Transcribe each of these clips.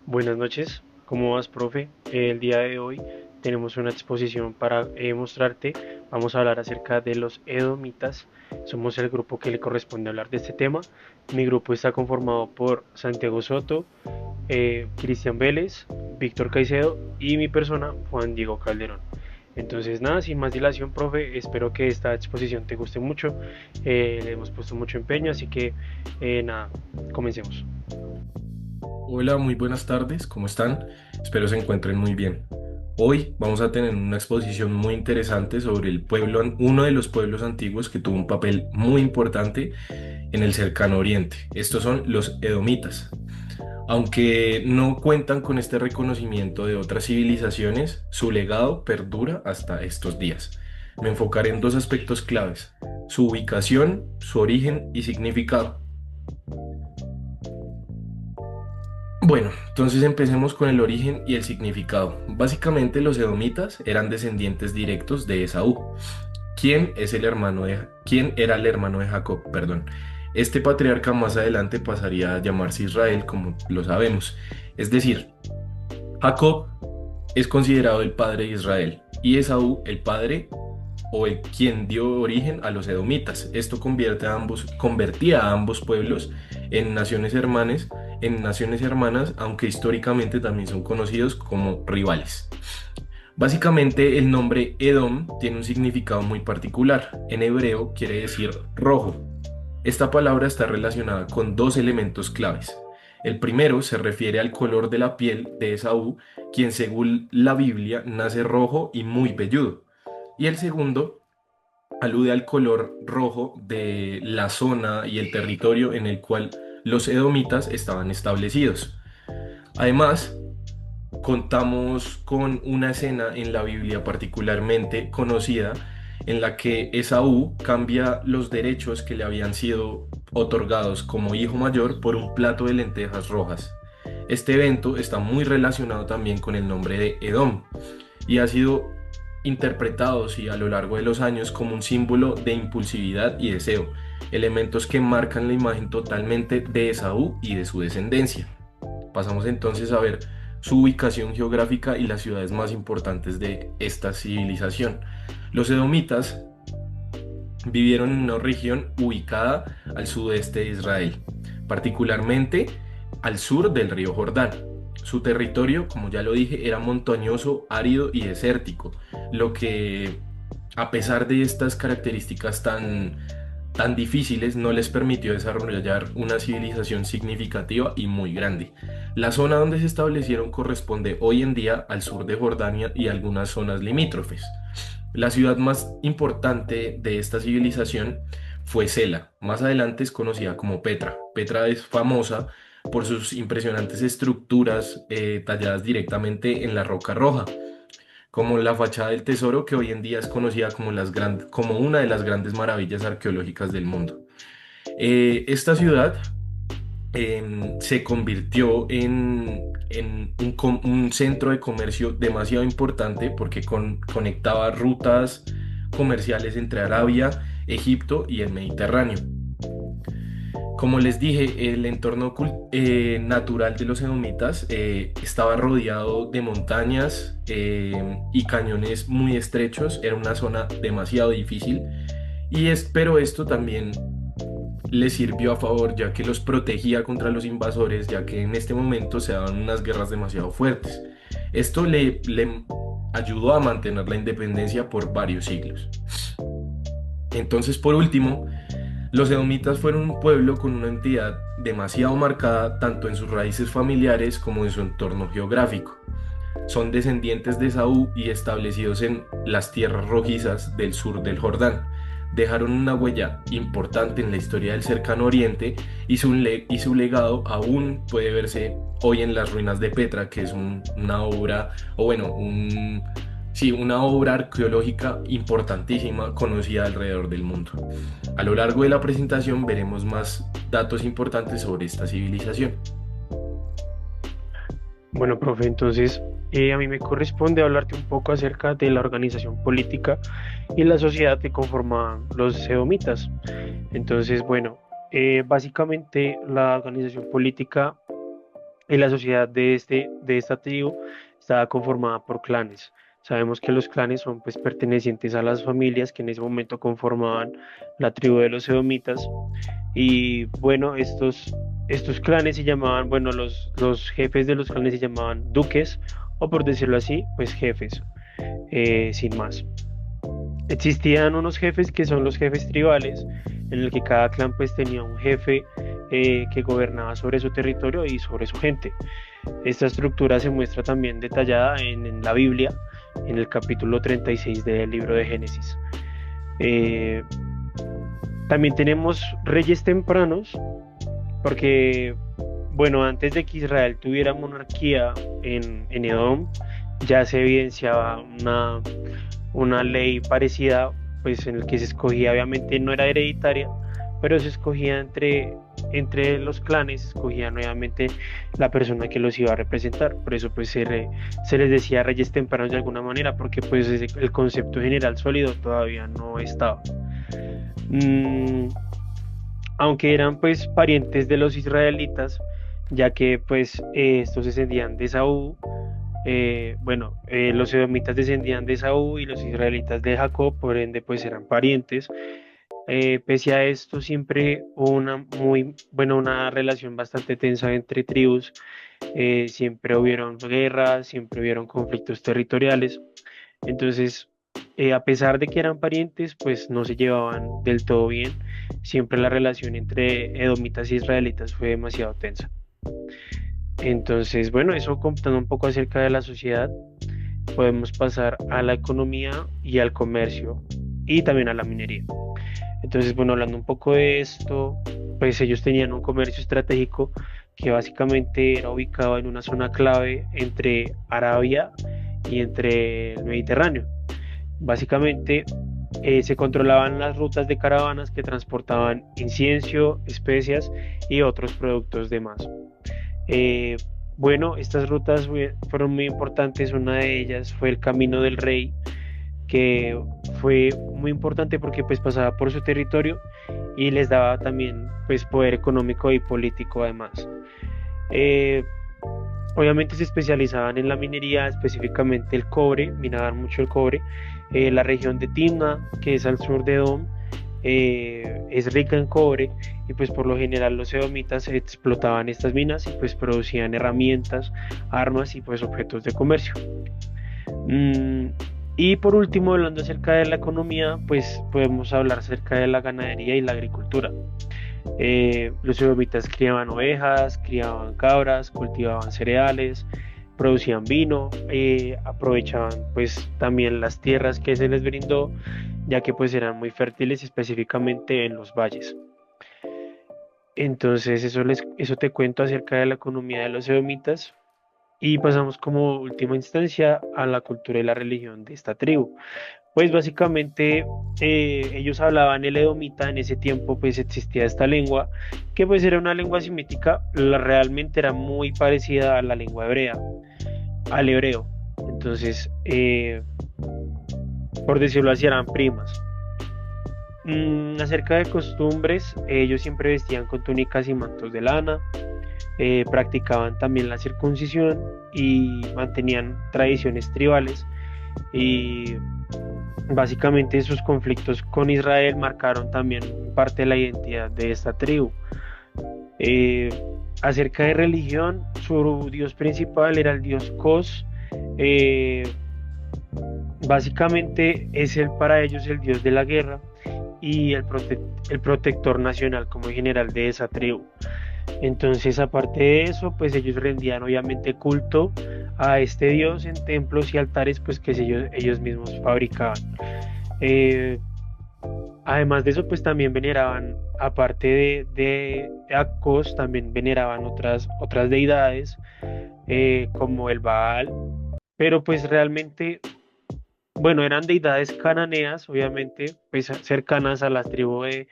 Buenas noches, ¿cómo vas, profe? El día de hoy tenemos una exposición para mostrarte. Vamos a hablar acerca de los edomitas. Somos el grupo que le corresponde hablar de este tema. Mi grupo está conformado por Santiago Soto, Cristian Vélez, Víctor Caicedo y mi persona, Juan Diego Calderón. Entonces, nada, sin más dilación, profe, espero que esta exposición te guste mucho. Le hemos puesto mucho empeño, así que nada, comencemos. Hola, muy buenas tardes, ¿cómo están? Espero se encuentren muy bien. Hoy vamos a tener una exposición muy interesante sobre el pueblo, uno de los pueblos antiguos que tuvo un papel muy importante en el cercano oriente. Estos son los edomitas. Aunque no cuentan con este reconocimiento de otras civilizaciones, su legado perdura hasta estos días. Me enfocaré en dos aspectos claves: su ubicación, su origen y significado. Bueno, entonces empecemos con el origen y el significado. Básicamente los edomitas eran descendientes directos de Esaú, quien era el hermano de Jacob, perdón. Este patriarca más adelante pasaría a llamarse Israel, como lo sabemos. Es decir, Jacob es considerado el padre de Israel y Esaú el padre o el quien dio origen a los edomitas. Esto convertía a ambos pueblos en naciones hermanas, aunque históricamente también son conocidos como rivales. Básicamente el nombre Edom tiene un significado muy particular. En hebreo quiere decir rojo. Esta palabra está relacionada con dos elementos claves. El primero se refiere al color de la piel de Esaú, quien según la Biblia nace rojo y muy velludo. Y el segundo alude al color rojo de la zona y el territorio en el cual los edomitas estaban establecidos. Además, contamos con una escena en la Biblia particularmente conocida en la que Esaú cambia los derechos que le habían sido otorgados como hijo mayor por un plato de lentejas rojas. Este evento está muy relacionado también con el nombre de Edom y ha sido interpretado sí, a lo largo de los años como un símbolo de impulsividad y deseo, elementos que marcan la imagen totalmente de Esaú y de su descendencia. Pasamos entonces a ver su ubicación geográfica y las ciudades más importantes de esta civilización. Los edomitas vivieron en una región ubicada al sudeste de Israel, particularmente al sur del río Jordán. Su territorio, como ya lo dije, era montañoso, árido y desértico, lo que, a pesar de estas características tan difíciles, no les permitió desarrollar una civilización significativa y muy grande. La zona donde se establecieron corresponde hoy en día al sur de Jordania y algunas zonas limítrofes. La ciudad más importante de esta civilización fue Sela. Más adelante es conocida como Petra. Petra es famosa por sus impresionantes estructuras talladas directamente en la roca roja, como la fachada del tesoro, que hoy en día es conocida como, como una de las grandes maravillas arqueológicas del mundo. Esta ciudad se convirtió en un centro de comercio demasiado importante porque conectaba rutas comerciales entre Arabia, Egipto y el Mediterráneo. Como les dije, el entorno natural de los edomitas estaba rodeado de montañas y cañones muy estrechos. Era una zona demasiado difícil pero esto también le sirvió a favor ya que los protegía contra los invasores, ya que en este momento se daban unas guerras demasiado fuertes. Esto le ayudó a mantener la independencia por varios siglos. Entonces, por último, los edomitas fueron un pueblo con una entidad demasiado marcada tanto en sus raíces familiares como en su entorno geográfico. Son descendientes de Saúl y establecidos en las tierras rojizas del sur del Jordán. Dejaron una huella importante en la historia del cercano oriente y su legado aún puede verse hoy en las ruinas de Petra, que es una obra, o bueno, sí, una obra arqueológica importantísima conocida alrededor del mundo. A lo largo de la presentación veremos más datos importantes sobre esta civilización. Bueno, profe, entonces a mí me corresponde hablarte un poco acerca de la organización política y la sociedad que conforman los edomitas. Entonces, bueno, básicamente la organización política Y la sociedad de esta tribu estaba conformada por clanes. Sabemos que los clanes son pues pertenecientes a las familias que en ese momento conformaban la tribu de los edomitas. Y bueno, estos clanes se llamaban, bueno, los jefes de los clanes se llamaban duques, o por decirlo así, pues jefes, sin más. Existían unos jefes que son los jefes tribales, en el que cada clan pues tenía un jefe que gobernaba sobre su territorio y sobre su gente. Esta estructura se muestra también detallada en la Biblia, en el capítulo 36 del libro de Génesis. Eh, También tenemos reyes tempranos, porque, bueno, antes de que Israel tuviera monarquía en Edom, ya se evidenciaba una ley parecida, pues en el que se escogía, obviamente no era hereditaria, pero se escogía entre los clanes, se escogía nuevamente la persona que los iba a representar. Por eso pues se les decía reyes tempranos de alguna manera, porque pues el concepto general sólido todavía no estaba. Mm, Aunque eran pues parientes de los israelitas, ya que pues estos descendían de Saúl, los edomitas descendían de Saúl y los israelitas de Jacob, por ende pues eran parientes. Pese a esto siempre hubo una relación bastante tensa entre tribus. Siempre hubieron guerras, siempre hubieron conflictos territoriales. Entonces, a pesar de que eran parientes, pues no se llevaban del todo bien. Siempre la relación entre edomitas y israelitas fue demasiado tensa. Entonces, bueno, eso contando un poco acerca de la sociedad, podemos pasar a la economía y al comercio y también a la minería. Entonces, bueno, hablando un poco de esto, pues ellos tenían un comercio estratégico que básicamente era ubicado en una zona clave entre Arabia y entre el Mediterráneo. Básicamente se controlaban las rutas de caravanas que transportaban incienso, especias y otros productos de más. Eh, bueno, estas rutas fueron muy importantes. Una de ellas fue el Camino del Rey, que fue muy importante porque pues pasaba por su territorio y les daba también pues poder económico y político además. Eh, Obviamente se especializaban en la minería, específicamente el cobre, minaban mucho el cobre. La región de Timna, que es al sur de Edom, es rica en cobre y pues por lo general los edomitas explotaban estas minas y pues producían herramientas, armas y pues objetos de comercio. Mm, y por último, hablando acerca de la economía, pues podemos hablar acerca de la ganadería y la agricultura. Los edomitas criaban ovejas, criaban cabras, cultivaban cereales, producían vino, aprovechaban pues también las tierras que se les brindó, ya que pues eran muy fértiles específicamente en los valles. Entonces eso te cuento acerca de la economía de los edomitas y pasamos como última instancia a la cultura y la religión de esta tribu. Pues básicamente ellos hablaban el edomita, en ese tiempo pues existía esta lengua, que pues era una lengua semítica, realmente era muy parecida a la lengua hebrea, al hebreo. Entonces, por decirlo así, eran primas. Acerca de costumbres, ellos siempre vestían con túnicas y mantos de lana, practicaban también la circuncisión y mantenían tradiciones tribales. Y básicamente sus conflictos con Israel marcaron también parte de la identidad de esta tribu. Eh, Acerca de religión, su dios principal era el dios Cos. Eh, Básicamente es para ellos el dios de la guerra y el protector nacional como general de esa tribu. Entonces, aparte de eso, pues ellos rendían obviamente culto a este dios en templos y altares pues que ellos mismos fabricaban. Eh, Además de eso, pues también veneraban, aparte de Akos, también veneraban otras deidades como el Baal, pero pues realmente, bueno, eran deidades cananeas, obviamente, pues cercanas a la tribu de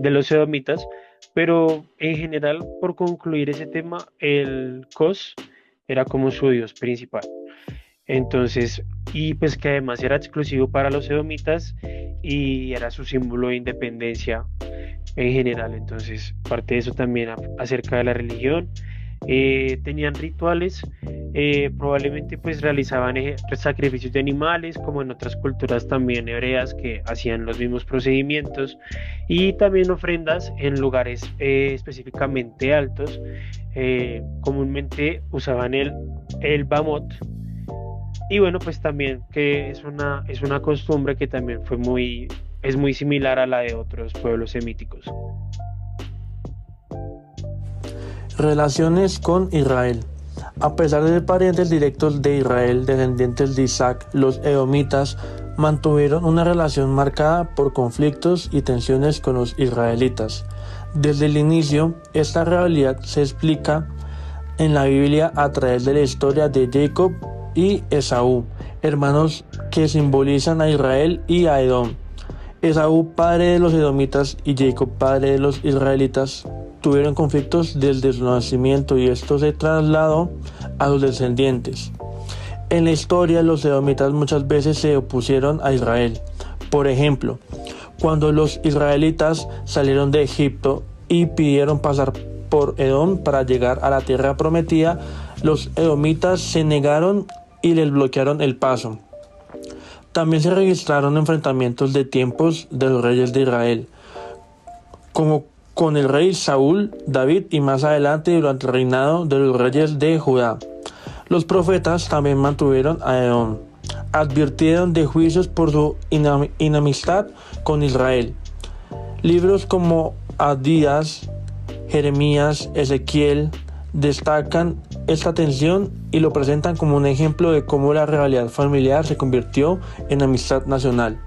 los edomitas, pero en general, por concluir ese tema, el Kos era como su dios principal. Entonces, y pues que además era exclusivo para los edomitas y era su símbolo de independencia en general. Entonces, parte de eso también acerca de la religión. Tenían rituales, probablemente pues realizaban sacrificios de animales, como en otras culturas también hebreas que hacían los mismos procedimientos, y también ofrendas en lugares específicamente altos. Comúnmente usaban el bamot, y bueno, pues también que es una costumbre que también es muy similar a la de otros pueblos semíticos. Relaciones con Israel. A pesar de ser parientes directos de Israel, descendientes de Isaac, los edomitas mantuvieron una relación marcada por conflictos y tensiones con los israelitas. Desde el inicio, esta realidad se explica en la Biblia a través de la historia de Jacob y Esaú, hermanos que simbolizan a Israel y a Edom. Esaú, padre de los edomitas, y Jacob, padre de los israelitas, tuvieron conflictos desde su nacimiento, y esto se trasladó a sus descendientes. En la historia, los edomitas muchas veces se opusieron a Israel. Por ejemplo, cuando los israelitas salieron de Egipto y pidieron pasar por Edom para llegar a la tierra prometida, los edomitas se negaron y les bloquearon el paso. También se registraron enfrentamientos de tiempos de los reyes de Israel, como con el rey Saúl, David y más adelante durante el reinado de los reyes de Judá. Los profetas también mantuvieron a Edom. Advirtieron de juicios por su inamistad con Israel. Libros como Abdías, Jeremías, Ezequiel destacan esta tensión y lo presentan como un ejemplo de cómo la rivalidad familiar se convirtió en amistad nacional.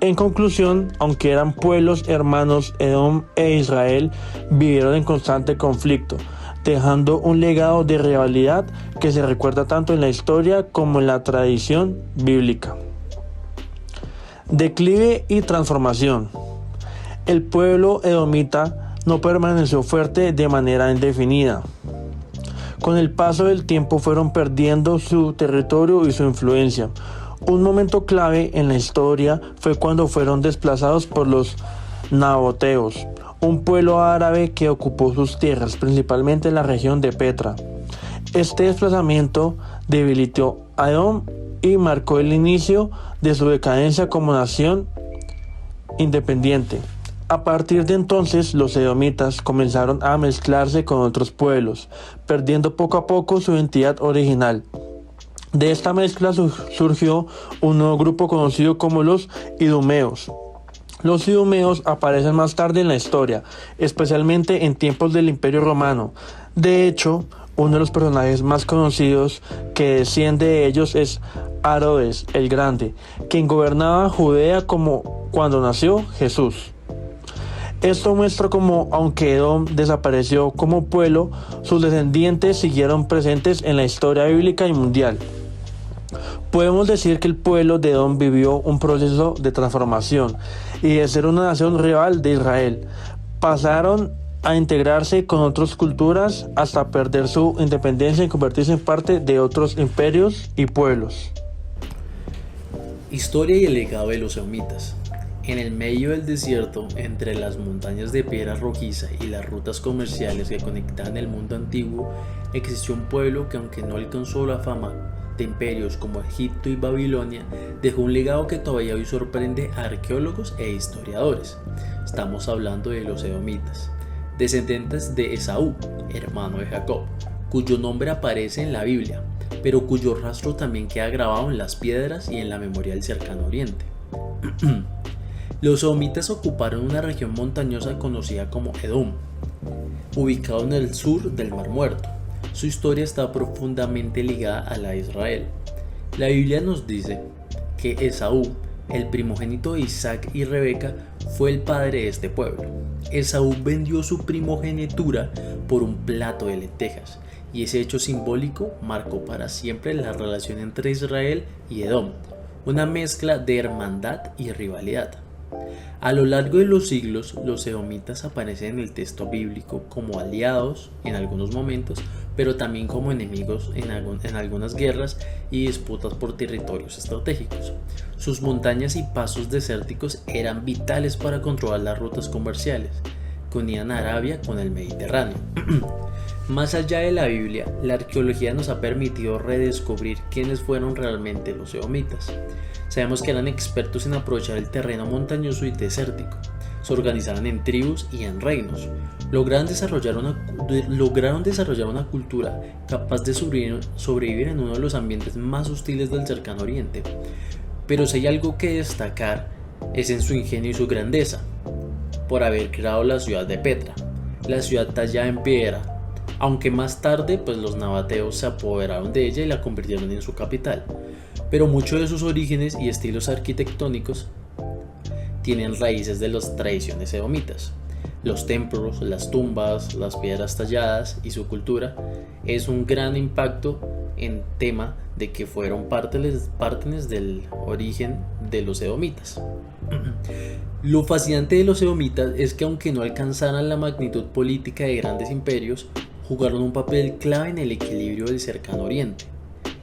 En conclusión, aunque eran pueblos hermanos, Edom e Israel vivieron en constante conflicto, dejando un legado de rivalidad que se recuerda tanto en la historia como en la tradición bíblica. Declive y transformación. El pueblo edomita no permaneció fuerte de manera indefinida. Con el paso del tiempo fueron perdiendo su territorio y su influencia. Un momento clave en la historia fue cuando fueron desplazados por los nabateos, un pueblo árabe que ocupó sus tierras, principalmente en la región de Petra. Este desplazamiento debilitó a Edom y marcó el inicio de su decadencia como nación independiente. A partir de entonces, los edomitas comenzaron a mezclarse con otros pueblos, perdiendo poco a poco su identidad original. De esta mezcla surgió un nuevo grupo conocido como los idumeos. Los idumeos aparecen más tarde en la historia, especialmente en tiempos del Imperio Romano. De hecho, uno de los personajes más conocidos que desciende de ellos es Herodes el Grande, quien gobernaba Judea como cuando nació Jesús. Esto muestra cómo, aunque Edom desapareció como pueblo, sus descendientes siguieron presentes en la historia bíblica y mundial. Podemos decir que el pueblo de Edom vivió un proceso de transformación y de ser una nación rival de Israel, pasaron a integrarse con otras culturas hasta perder su independencia y convertirse en parte de otros imperios y pueblos. Historia y el legado de los edomitas. En el medio del desierto, entre las montañas de piedra rojiza y las rutas comerciales que conectaban el mundo antiguo, existió un pueblo que, aunque no alcanzó la fama de imperios como Egipto y Babilonia, dejó un legado que todavía hoy sorprende a arqueólogos e historiadores. Estamos hablando de los edomitas, descendientes de Esaú, hermano de Jacob, cuyo nombre aparece en la Biblia, pero cuyo rastro también queda grabado en las piedras y en la memoria del cercano oriente. Los edomitas ocuparon una región montañosa conocida como Edom, ubicado en el sur del Mar Muerto. Su historia está profundamente ligada a la de Israel. La Biblia nos dice que Esaú, el primogénito de Isaac y Rebeca, fue el padre de este pueblo. Esaú vendió su primogenitura por un plato de lentejas, y ese hecho simbólico marcó para siempre la relación entre Israel y Edom, una mezcla de hermandad y rivalidad. A lo largo de los siglos, los edomitas aparecen en el texto bíblico como aliados en algunos momentos, pero también como enemigos en algunas guerras y disputas por territorios estratégicos. Sus montañas y pasos desérticos eran vitales para controlar las rutas comerciales que unían a Arabia con el Mediterráneo. Más allá de la Biblia, la arqueología nos ha permitido redescubrir quiénes fueron realmente los edomitas. Sabemos que eran expertos en aprovechar el terreno montañoso y desértico. Se organizaban en tribus y en reinos. Lograron desarrollar una cultura capaz de sobrevivir en uno de los ambientes más hostiles del cercano oriente. Pero si hay algo que destacar es en su ingenio y su grandeza, por haber creado la ciudad de Petra, la ciudad tallada en piedra, aunque más tarde los nabateos se apoderaron de ella y la convirtieron en su capital. Pero muchos de sus orígenes y estilos arquitectónicos tienen raíces de las tradiciones edomitas. Los templos, las tumbas, las piedras talladas y su cultura es un gran impacto en tema de que fueron partes del origen de los edomitas. Lo fascinante de los edomitas es que aunque no alcanzaran la magnitud política de grandes imperios, jugaron un papel clave en el equilibrio del cercano oriente.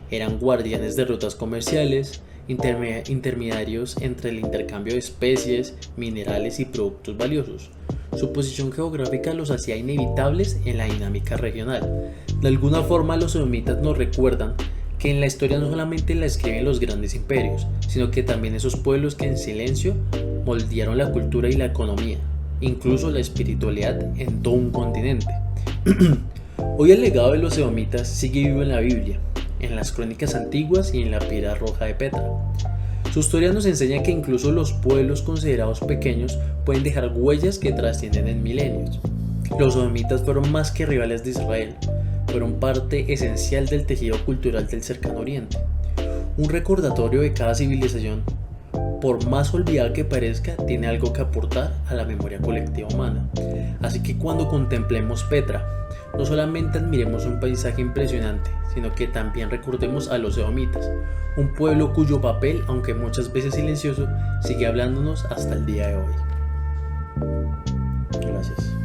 Eran guardianes de rutas comerciales, intermediarios entre el intercambio de especies, minerales y productos valiosos. Su posición geográfica los hacía inevitables en la dinámica regional. De alguna forma, los edomitas nos recuerdan que en la historia no solamente la escriben los grandes imperios, sino que también esos pueblos que en silencio moldearon la cultura y la economía, incluso la espiritualidad en todo un continente. Hoy el legado de los edomitas sigue vivo en la Biblia, en las crónicas antiguas y en la piedra roja de Petra. Su historia nos enseña que incluso los pueblos considerados pequeños pueden dejar huellas que trascienden en milenios. Los edomitas fueron más que rivales de Israel, fueron parte esencial del tejido cultural del cercano oriente. Un recordatorio de cada civilización, por más olvidada que parezca, tiene algo que aportar a la memoria colectiva humana. Así que cuando contemplemos Petra, no solamente admiremos un paisaje impresionante, sino que también recordemos a los edomitas, un pueblo cuyo papel, aunque muchas veces silencioso, sigue hablándonos hasta el día de hoy. Gracias.